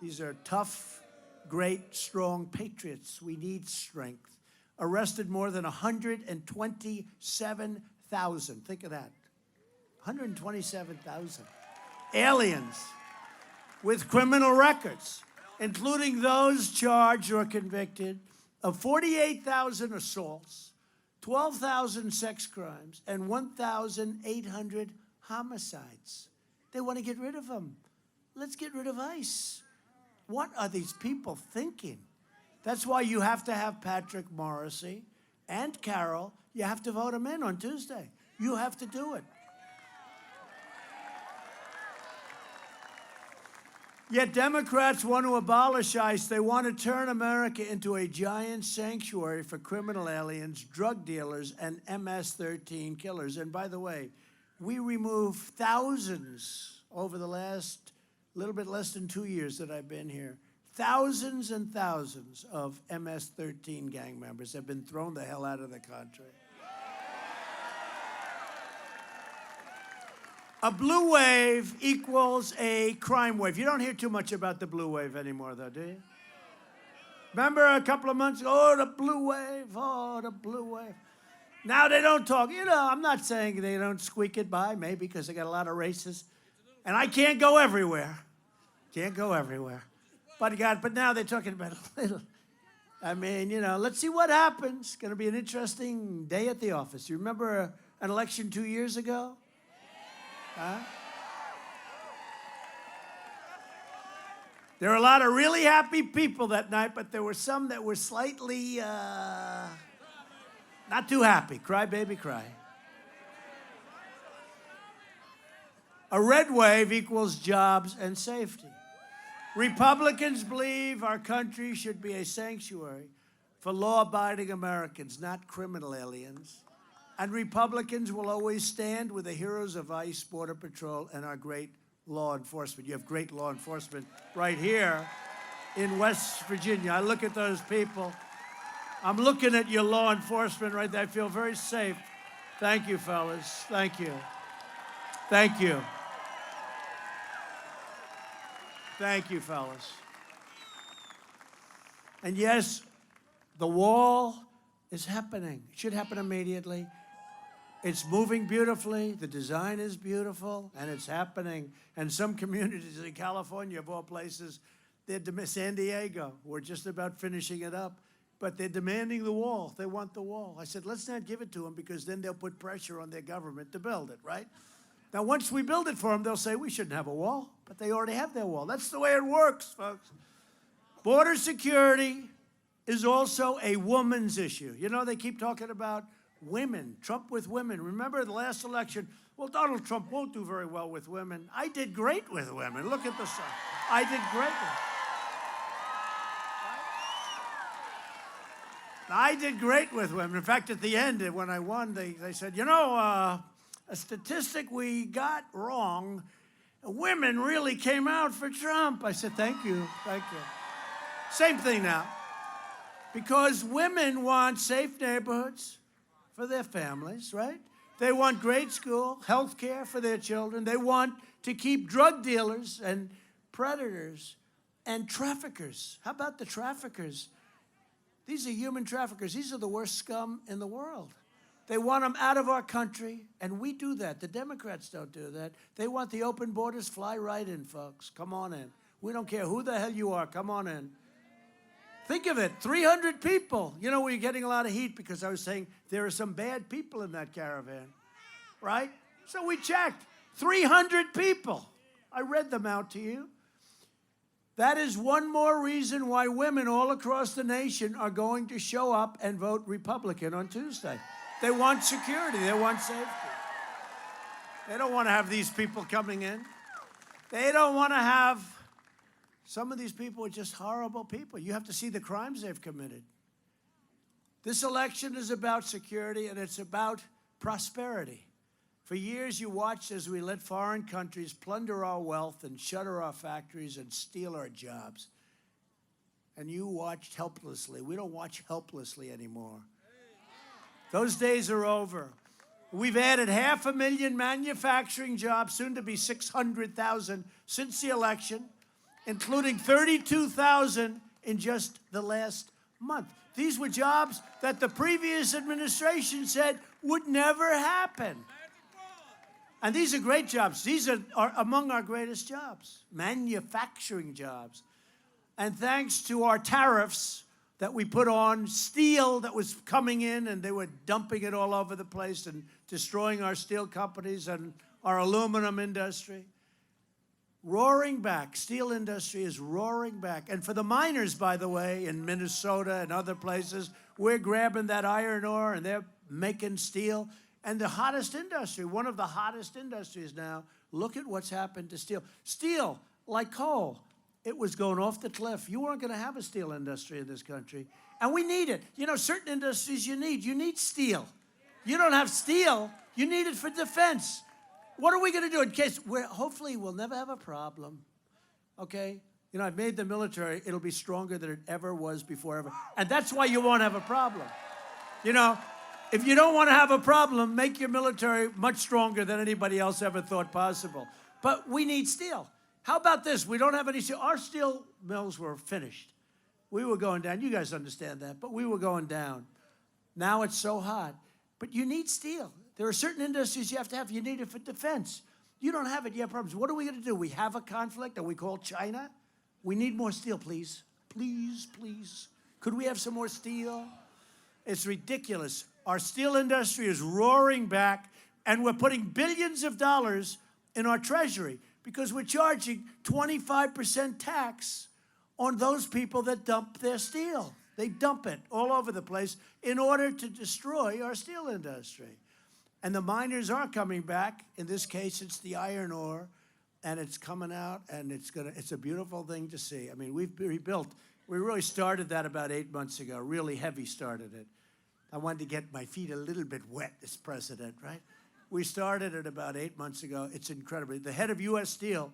these are tough, great, strong patriots. We need strength. Arrested more than 127,000. Think of that. 127,000 aliens with criminal records, including those charged or convicted of 48,000 assaults, 12,000 sex crimes, and 1,800 homicides. They want to get rid of them. Let's get rid of ICE. What are these people thinking? That's why you have to have Patrick Morrissey and Carol. You have to vote them in on Tuesday. You have to do it. Yet Democrats want to abolish ICE. They want to turn America into a giant sanctuary for criminal aliens, drug dealers, and MS-13 killers. And by the way, we removed thousands over the last little bit less than 2 years that I've been here. Thousands and thousands of MS-13 gang members have been thrown the hell out of the country. A blue wave equals a crime wave. You don't hear too much about the blue wave anymore, though, do you? Remember a couple of months ago, oh, the blue wave, oh, the blue wave. Now they don't talk. You know, I'm not saying they don't squeak it by, maybe because they got a lot of races. And I can't go everywhere. Can't go everywhere. But now they're talking about a little. I mean, you know, let's see what happens. It's going to be an interesting day at the office. You remember an election 2 years ago? Huh? There were a lot of really happy people that night, but there were some that were slightly not too happy. Cry, baby, cry. A red wave equals jobs and safety. Republicans believe our country should be a sanctuary for law-abiding Americans, not criminal aliens. And Republicans will always stand with the heroes of ICE, Border Patrol, and our great law enforcement. You have great law enforcement right here in West Virginia. I look at those people. I'm looking at your law enforcement right there. I feel very safe. Thank you, fellas. Thank you. Thank you. Thank you, fellas. And yes, the wall is happening. It should happen immediately. It's moving beautifully. The design is beautiful, and it's happening. And some communities in California, of all places, San Diego, we're just about finishing it up. But they're demanding the wall. They want the wall. I said, let's not give it to them, because then they'll put pressure on their government to build it, right? Now, once we build it for them, they'll say we shouldn't have a wall, but they already have their wall. That's the way it works, folks. Border security is also a woman's issue. You know, they keep talking about women, Trump with women. Remember the last election? Well, Donald Trump won't do very well with women. I did great with women. Look at the sun. I did great with I did great with women. In fact, at the end, when I won, they said, you know, a statistic we got wrong, women really came out for Trump. I said, thank you, thank you. Same thing now. Because women want safe neighborhoods for their families, right? They want great school, health care for their children. They want to keep drug dealers and predators and traffickers. How about the traffickers? These are human traffickers. These are the worst scum in the world. They want them out of our country, and we do that. The Democrats don't do that. They want the open borders. Fly right in, folks. Come on in. We don't care who the hell you are. Come on in. Think of it, 300 people. You know, we're getting a lot of heat because I was saying there are some bad people in that caravan, right? So we checked, 300 people. I read them out to you. That is one more reason why women all across the nation are going to show up and vote Republican on Tuesday. They want security. They want safety. They don't want to have these people coming in. They don't want to have, some of these people are just horrible people. You have to see the crimes they've committed. This election is about security and it's about prosperity. For years you watched as we let foreign countries plunder our wealth and shutter our factories and steal our jobs. And you watched helplessly. We don't watch helplessly anymore. Those days are over. We've added 500,000 manufacturing jobs, soon to be 600,000 since the election, including 32,000 in just the last month. These were jobs that the previous administration said would never happen. And these are great jobs. These are among our greatest jobs, manufacturing jobs. And thanks to our tariffs that we put on steel that was coming in, and they were dumping it all over the place and destroying our steel companies and our aluminum industry. Roaring back. Steel industry is roaring back. And for the miners, by the way, in Minnesota and other places, we're grabbing that iron ore and they're making steel. And the hottest industry, one of the hottest industries now, look at what's happened to steel. Steel, like coal, it was going off the cliff. You weren't going to have a steel industry in this country. And we need it. You know, certain industries you need steel. You don't have steel, you need it for defense. What are we going to do in case, hopefully we'll never have a problem, okay? You know, I've made the military, it'll be stronger than it ever was before ever. And that's why you won't have a problem. You know, if you don't want to have a problem, make your military much stronger than anybody else ever thought possible. But we need steel. How about this? We don't have any steel. Our steel mills were finished. We were going down. You guys understand that, but we were going down. Now it's so hot. But you need steel. There are certain industries you have to have. You need it for defense. You don't have it, you have problems. What are we going to do? We have a conflict, and we call China. We need more steel, please. Please, please. Could we have some more steel? It's ridiculous. Our steel industry is roaring back, and we're putting billions of dollars in our treasury because we're charging 25% tax on those people that dump their steel. They dump it all over the place in order to destroy our steel industry. And the miners are coming back. In this case, it's the iron ore, and it's coming out, and it's a beautiful thing to see. I mean, we've rebuilt. We really started that about 8 months ago. Really heavy started it. I wanted to get my feet a little bit wet as president, right? We started it about 8 months ago. It's incredible. The head of U.S. Steel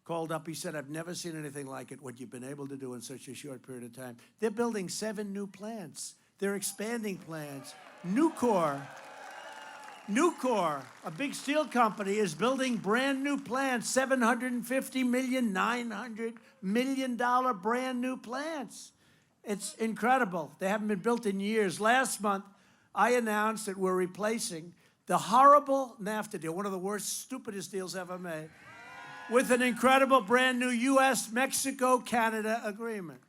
called up. He said, I've never seen anything like it, what you've been able to do in such a short period of time. They're building 7 new plants. They're expanding plants. Nucor, a big steel company, is building brand new plants, $750 million, $900 million brand new plants. It's incredible. They haven't been built in years. Last month, I announced that we're replacing the horrible NAFTA deal, one of the worst, stupidest deals ever made, with an incredible brand new U.S.-Mexico-Canada agreement.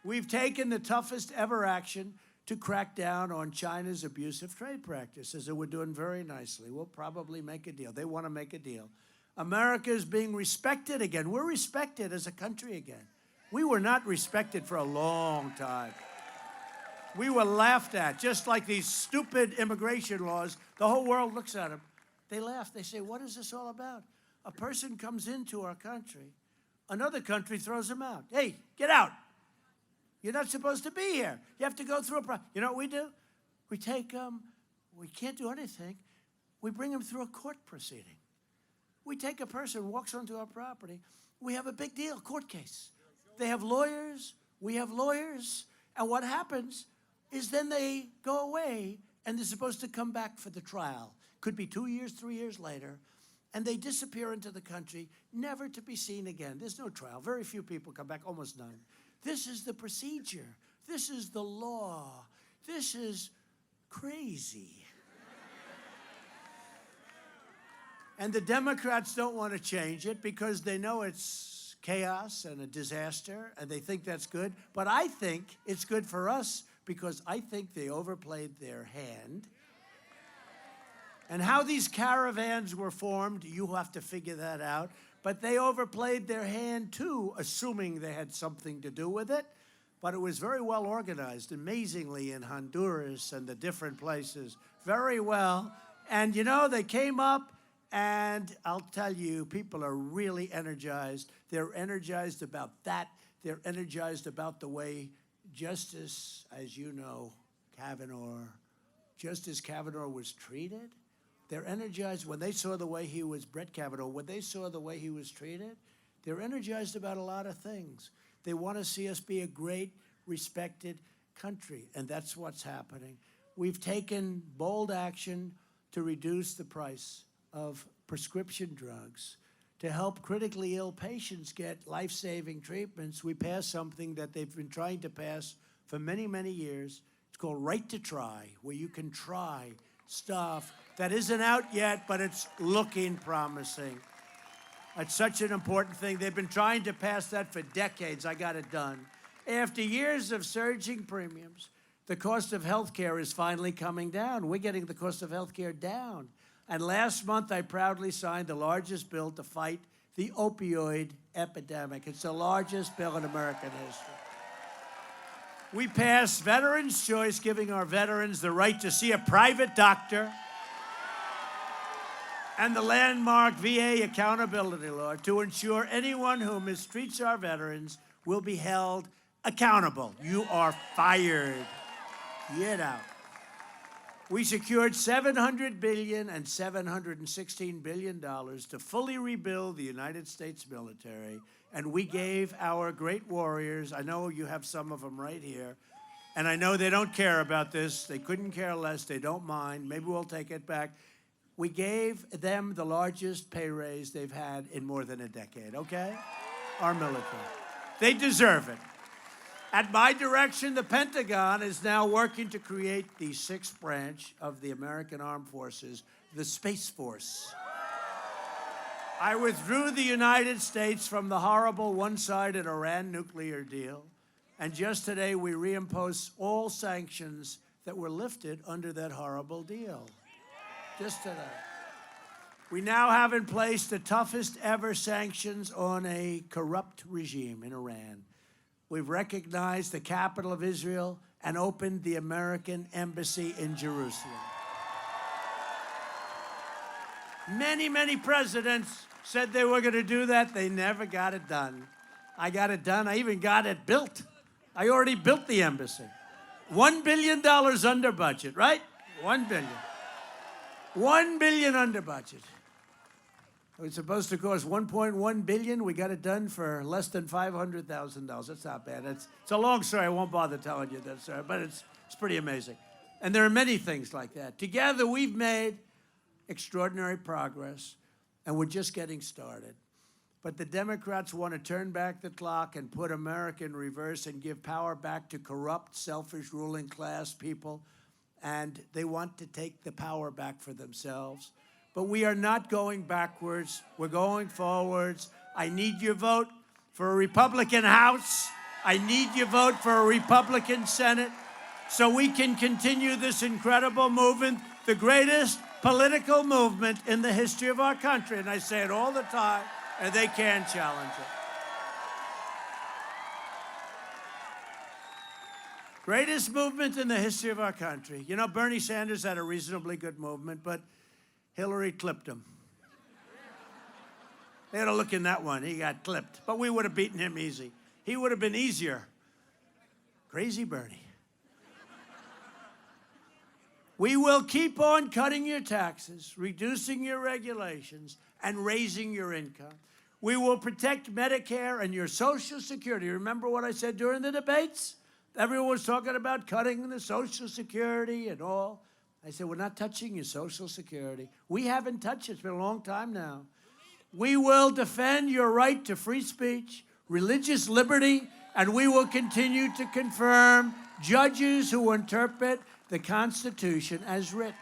We've taken the toughest ever action to crack down on China's abusive trade practices, and we're doing very nicely. We'll probably make a deal. They want to make a deal. America is being respected again. We're respected as a country again. We were not respected for a long time. We were laughed at, just like these stupid immigration laws. The whole world looks at them. They laugh. They say, what is this all about? A person comes into our country, another country throws them out. Hey, get out. You're not supposed to be here. You have to go through a process. You know what we do? We take them, we can't do anything. We bring them through a court proceeding. We take a person, walks onto our property. We have a big deal, court case. They have lawyers, we have lawyers. And what happens is then they go away and they're supposed to come back for the trial. Could be 2 years, 3 years later. And they disappear into the country, never to be seen again. There's no trial. Very few people come back, almost none. This is the procedure. This is the law. This is crazy. And the Democrats don't want to change it because they know it's chaos and a disaster, and they think that's good. But I think it's good for us because I think they overplayed their hand. And how these caravans were formed, you have to figure that out. But they overplayed their hand, too, assuming they had something to do with it. But it was very well organized, amazingly, in Honduras and the different places. Very well. And, you know, they came up, And I'll tell you, people are really energized. They're energized about that. They're energized about the way Justice, as you know, Justice Kavanaugh was treated. They're energized when they saw the way he was, Brett Kavanaugh, when they saw the way he was treated, they're energized about a lot of things. They want to see us be a great, respected country, and that's what's happening. We've taken bold action to reduce the price of prescription drugs. To help critically ill patients get life-saving treatments, we passed something that they've been trying to pass for many, many years. It's called Right to Try, where you can try stuff that isn't out yet, but it's looking promising. It's such an important thing. They've been trying to pass that for decades. I got it done. After years of surging premiums, the cost of health care is finally coming down. We're getting the cost of health care down. And last month, I proudly signed the largest bill to fight the opioid epidemic. It's the largest bill in American history. We passed Veterans' Choice, giving our veterans the right to see a private doctor, and the landmark VA accountability law to ensure anyone who mistreats our veterans will be held accountable. You are fired. Get out. We secured $700 billion and $716 billion to fully rebuild the United States military, and we gave our great warriors, I know you have some of them right here, and I know they don't care about this, they couldn't care less, they don't mind, maybe we'll take it back. We gave them the largest pay raise they've had in more than a decade, okay? Our military. They deserve it. At my direction, the Pentagon is now working to create the sixth branch of the American Armed Forces, the Space Force. I withdrew the United States from the horrible one-sided Iran nuclear deal, and just today we reimposed all sanctions that were lifted under that horrible deal. Just today. We now have in place the toughest ever sanctions on a corrupt regime in Iran. We've recognized the capital of Israel and opened the American embassy in Jerusalem. Many, many presidents said they were going to do that. They never got it done. I got it done. I even got it built. I already built the embassy. $1 billion under budget, right? $1 billion. $1 billion under budget. It was supposed to cost $1.1 billion. We got it done for less than $500,000. That's not bad. It's a long story. I won't bother telling you that story, but it's pretty amazing. And there are many things like that. Together, we've made extraordinary progress, and we're just getting started. But the Democrats want to turn back the clock and put America in reverse and give power back to corrupt, selfish, ruling class people, and they want to take the power back for themselves. But we are not going backwards. We're going forwards. I need your vote for a Republican House. I need your vote for a Republican Senate so we can continue this incredible movement, the greatest political movement in the history of our country. And I say it all the time, and they can't challenge it. Greatest movement in the history of our country. You know, Bernie Sanders had a reasonably good movement, but Hillary clipped him. They had a look in that one. He got clipped. But we would have beaten him easy. He would have been easier. Crazy Bernie. We will keep on cutting your taxes, reducing your regulations, and raising your income. We will protect Medicare and your Social Security. Remember what I said during the debates? Everyone was talking about cutting the Social Security and all. I said, we're not touching your Social Security. We haven't touched it. It's been a long time now. We will defend your right to free speech, religious liberty, and we will continue to confirm judges who interpret the Constitution as written.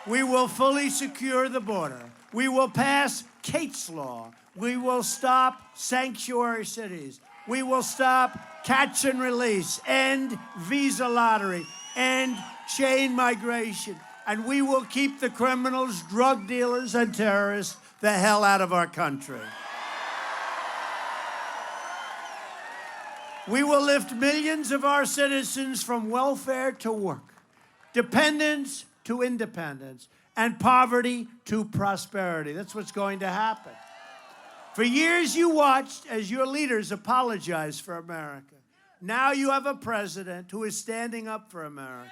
We will fully secure the border. We will pass Kate's Law. We will stop sanctuary cities. We will stop catch and release, end visa lottery, end chain migration. And we will keep the criminals, drug dealers, and terrorists the hell out of our country. We will lift millions of our citizens from welfare to work, dependents to independence and poverty to prosperity. That's what's going to happen. For years, you watched as your leaders apologized for America. Now you have a president who is standing up for America.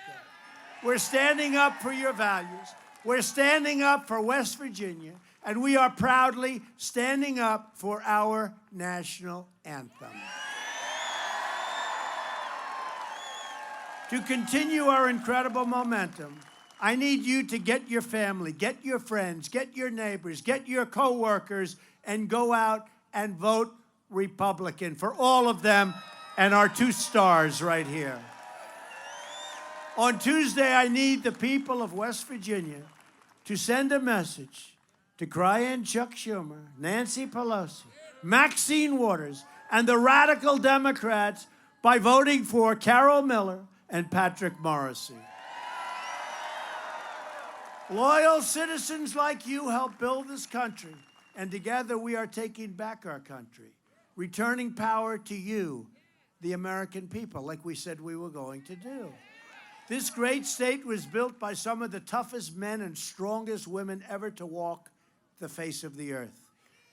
We're standing up for your values. We're standing up for West Virginia. And we are proudly standing up for our national anthem. To continue our incredible momentum, I need you to get your family, get your friends, get your neighbors, get your coworkers, and go out and vote Republican for all of them and our 2 stars right here. On Tuesday, I need the people of West Virginia to send a message to Crying Chuck Schumer, Nancy Pelosi, Maxine Waters, and the radical Democrats by voting for Carol Miller and Patrick Morrissey. Loyal citizens like you help build this country, and together we are taking back our country, returning power to you, the American people, like we said we were going to do. This great state was built by some of the toughest men and strongest women ever to walk the face of the earth.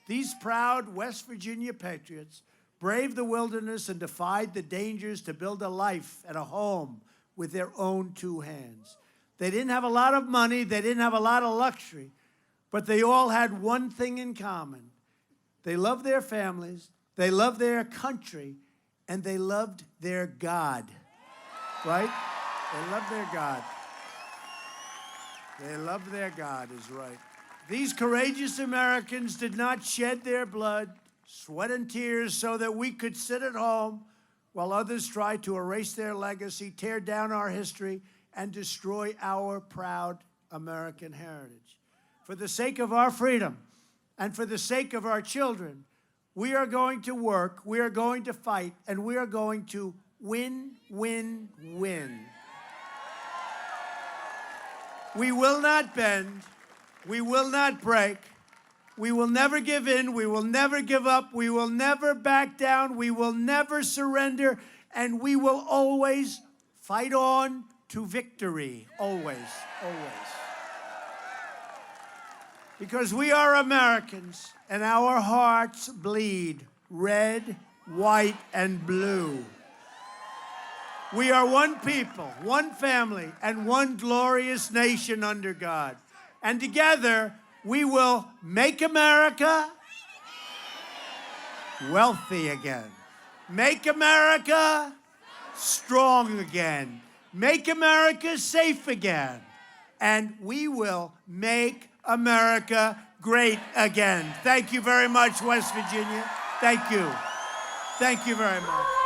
These proud West Virginia patriots braved the wilderness and defied the dangers to build a life and a home with their own 2 hands. They didn't have a lot of money, they didn't have a lot of luxury, but they all had one thing in common. They loved their families, they loved their country, and they loved their God. Right? They loved their God. They loved their God is right. These courageous Americans did not shed their blood, sweat, and tears so that we could sit at home while others tried to erase their legacy, tear down our history, and destroy our proud American heritage. For the sake of our freedom and for the sake of our children, we are going to work, we are going to fight, and we are going to win, win, win. We will not bend. We will not break. We will never give in. We will never give up. We will never back down. We will never surrender. And we will always fight on to victory. Always, always. Because we are Americans, and our hearts bleed red, white, and blue. We are one people, one family, and one glorious nation under God. And together, we will make America wealthy again. Make America strong again. Make America safe again. And we will make America great again. Thank you very much, West Virginia. Thank you. Thank you very much.